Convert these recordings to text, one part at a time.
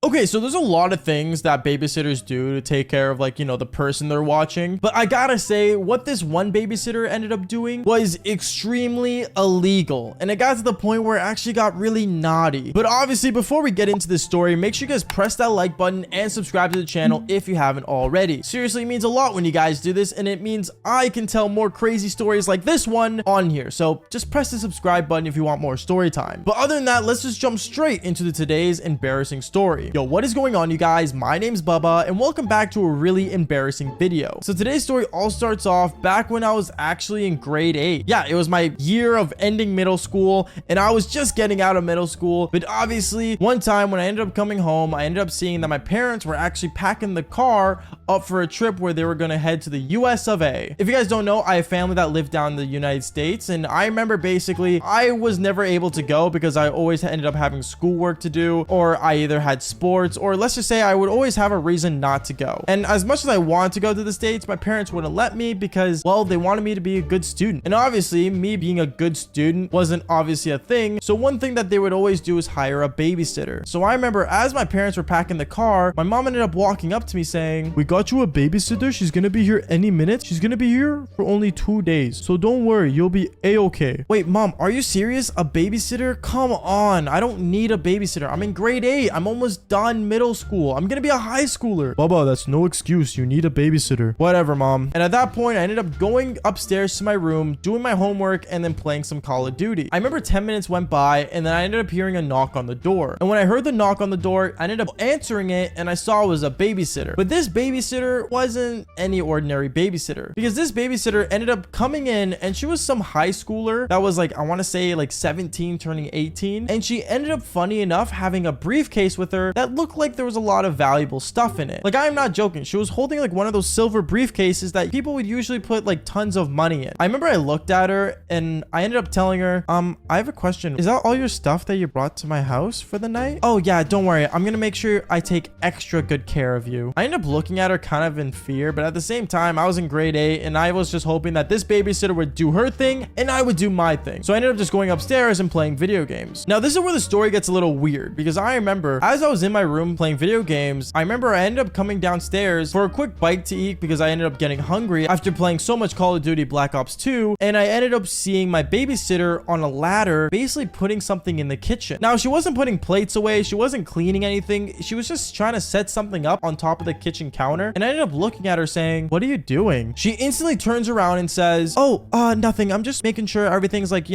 Okay, so there's a lot of things that babysitters do to take care of, like, the person they're watching. But I gotta say, what this one babysitter ended up doing was extremely illegal. And it got to the point where it actually got really naughty. But obviously, before we get into this story, make sure you guys press that like button and subscribe to the channel if you haven't already. Seriously, it means a lot when you guys do this, and it means I can tell more crazy stories like this one on here. So just press the subscribe button if you want more story time. But other than that, let's just jump straight into today's embarrassing story. Yo, what is going on, you guys? My name's Bubba, and welcome back to a really embarrassing video. So today's story all starts off back when I was actually in grade 8. Yeah, it was my year of ending middle school, and I was just getting out of middle school. But obviously, one time when I ended up coming home, I ended up seeing that my parents were actually packing the car up for a trip where they were going to head to the US of A. If you guys don't know, I have family that live down in the United States, and I remember basically I was never able to go because I always ended up having schoolwork to do, or I either had sports, or let's just say I would always have a reason not to go. And as much as I wanted to go to the States, my parents wouldn't let me because, well, they wanted me to be a good student. And obviously, me being a good student wasn't obviously a thing. So one thing that they would always do is hire a babysitter. So I remember as my parents were packing the car, my mom ended up walking up to me saying, "We got you a babysitter. She's gonna be here any minute. She's gonna be here for only 2 days. So don't worry, you'll be a-okay." Wait, mom, are you serious? A babysitter? Come on. I don't need a babysitter. I'm in grade 8. I'm almost done middle school. I'm gonna be a high schooler. Bubba, that's no excuse. You need a babysitter. Whatever, mom. And at that point, I ended up going upstairs to my room, doing my homework, and then playing some Call of Duty. I remember 10 minutes went by, and then I ended up hearing a knock on the door. And when I heard the knock on the door, I ended up answering it, and I saw it was a babysitter. But this babysitter wasn't any ordinary babysitter, because this babysitter ended up coming in, and she was some high schooler that was like, I want to say like 17 turning 18. And she ended up, funny enough, having a briefcase with her that looked like there was a lot of valuable stuff in it. Like, I'm not joking. She was holding like one of those silver briefcases that people would usually put like tons of money in. I remember I looked at her and I ended up telling her, I have a question. Is that all your stuff that you brought to my house for the night? Oh yeah, don't worry. I'm gonna make sure I take extra good care of you. I ended up looking at her kind of in fear, but at the same time, I was in grade 8 and I was just hoping that this babysitter would do her thing and I would do my thing. So I ended up just going upstairs and playing video games. Now, this is where the story gets a little weird, because I remember as I was in my room playing video games, I remember I ended up coming downstairs for a quick bite to eat because I ended up getting hungry after playing so much Call of Duty Black Ops 2, and I ended up seeing my babysitter on a ladder basically putting something in the kitchen. Now, she wasn't putting plates away, she wasn't cleaning anything, she was just trying to set something up on top of the kitchen counter, and I ended up looking at her saying, "What are you doing?" She instantly turns around and says, "Oh, nothing. I'm just making sure everything's like,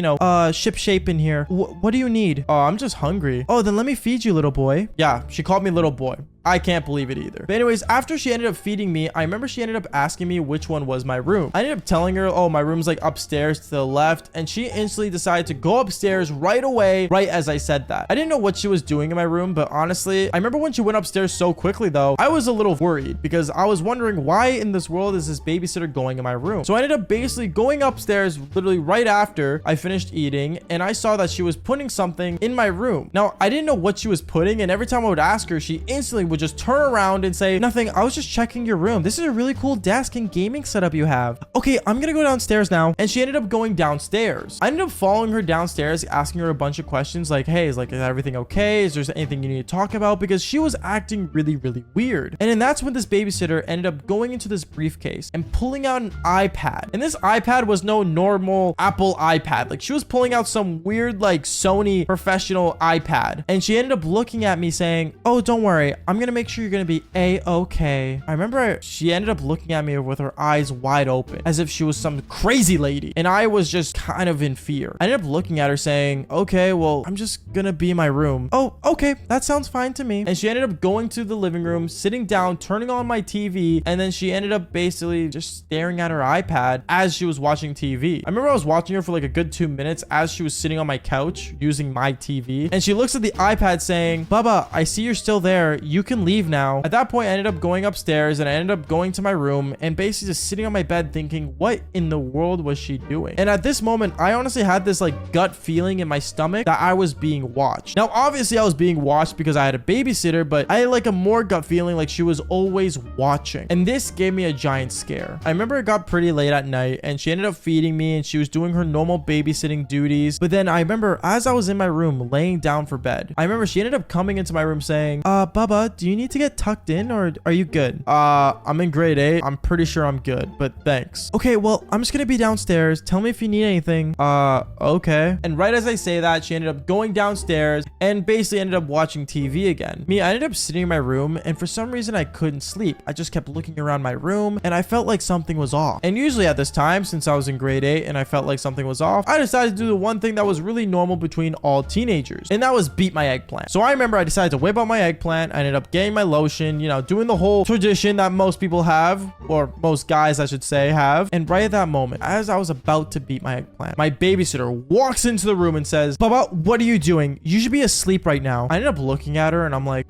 ship shape in here. What do you need?" "Oh, I'm just hungry." "Oh, then let me feed you, little boy." Yeah, she called me little boy. I can't believe it either. But anyways, after she ended up feeding me, I remember she ended up asking me which one was my room. I ended up telling her, "Oh, my room's like upstairs to the left," and she instantly decided to go upstairs right away, right as I said that. I didn't know what she was doing in my room, but honestly, I remember when she went upstairs so quickly though, I was a little worried because I was wondering why in this world is this babysitter going in my room. So I ended up basically going upstairs literally right after I finished eating, and I saw that she was putting something in my room. Now, I didn't know what she was putting, and every time I would ask her, she instantly would just turn around and say, "Nothing, I was just checking your room. This is a really cool desk and gaming setup you have. Okay, I'm gonna go downstairs now." And she ended up going downstairs. I ended up following her downstairs, asking her a bunch of questions like, "Hey, is everything okay? Is there anything you need to talk about?" Because she was acting really, really weird. And then that's when this babysitter ended up going into this briefcase and pulling out an iPad. And this iPad was no normal Apple iPad. Like, she was pulling out some weird like Sony professional iPad. And she ended up looking at me saying, "Oh, don't worry. I'm gonna make sure you're gonna be a-okay." I remember she ended up looking at me with her eyes wide open as if she was some crazy lady, and I was just kind of in fear. I ended up looking at her saying, "Okay, well, I'm just gonna be in my room." "Oh, okay, that sounds fine to me." And she ended up going to the living room, sitting down, turning on my TV, and then she ended up basically just staring at her iPad as she was watching TV. I remember I was watching her for like a good 2 minutes as she was sitting on my couch using my TV, and she looks at the iPad saying, "Bubba, I see you're still there. You can leave now. At that point, I ended up going upstairs and I ended up going to my room and basically just sitting on my bed thinking, what in the world was she doing? And at this moment, I honestly had this like gut feeling in my stomach that I was being watched. Now, obviously I was being watched because I had a babysitter, but I had like a more gut feeling like she was always watching. And this gave me a giant scare. I remember it got pretty late at night and she ended up feeding me and she was doing her normal babysitting duties. But then I remember as I was in my room laying down for bed, I remember she ended up coming into my room saying, Bubba, do you need to get tucked in or are you good? I'm in grade 8. I'm pretty sure I'm good, but thanks. Okay, well, I'm just gonna be downstairs. Tell me if you need anything. Okay. And right as I say that, she ended up going downstairs and basically ended up watching TV again. Me, I ended up sitting in my room and for some reason I couldn't sleep. I just kept looking around my room and I felt like something was off. And usually at this time, since I was in grade 8 and I felt like something was off, I decided to do the one thing that was really normal between all teenagers, and that was beat my eggplant. So I remember I decided to whip out my eggplant. I ended up getting my lotion, you know, doing the whole tradition that most people have, or most guys I should say have. And right at that moment, as I was about to beat my eggplant, my babysitter walks into the room and says, Bubba, what are you doing? You should be asleep right now. I ended up looking at her and I'm like,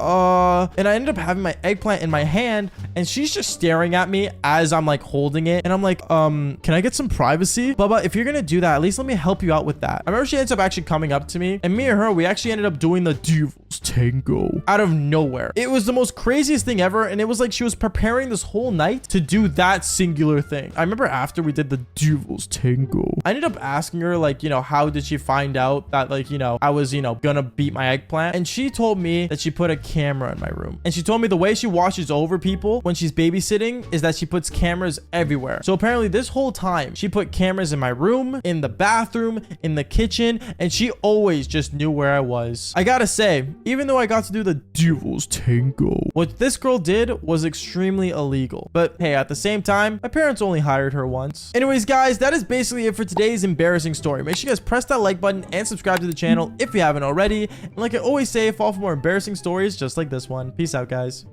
and I ended up having my eggplant in my hand and she's just staring at me as I'm like holding it. And I'm like, can I get some privacy? Bubba, if you're gonna do that, at least let me help you out with that. I remember she ends up actually coming up to me and me and her, we actually ended up doing the Devil's Tango out of nowhere. It was the most craziest thing ever. And it was like she was preparing this whole night to do that singular thing. I remember after we did the Devil's Tango, I ended up asking her like, you know, how did she find out that like, you know, I was, you know, gonna beat my eggplant? And she told me that she put a camera in my room. And she told me the way she watches over people when she's babysitting is that she puts cameras everywhere. So apparently this whole time she put cameras in my room, in the bathroom, in the kitchen, and she always just knew where I was. I gotta say, even though I got to do the Devil's Tango, what this girl did was extremely illegal. But hey, at the same time, my parents only hired her once. Anyways, guys, that is basically it for today's embarrassing story. Make sure you guys press that like button and subscribe to the channel if you haven't already. And like I always say, follow for more embarrassing stories just like this one. Peace out, guys.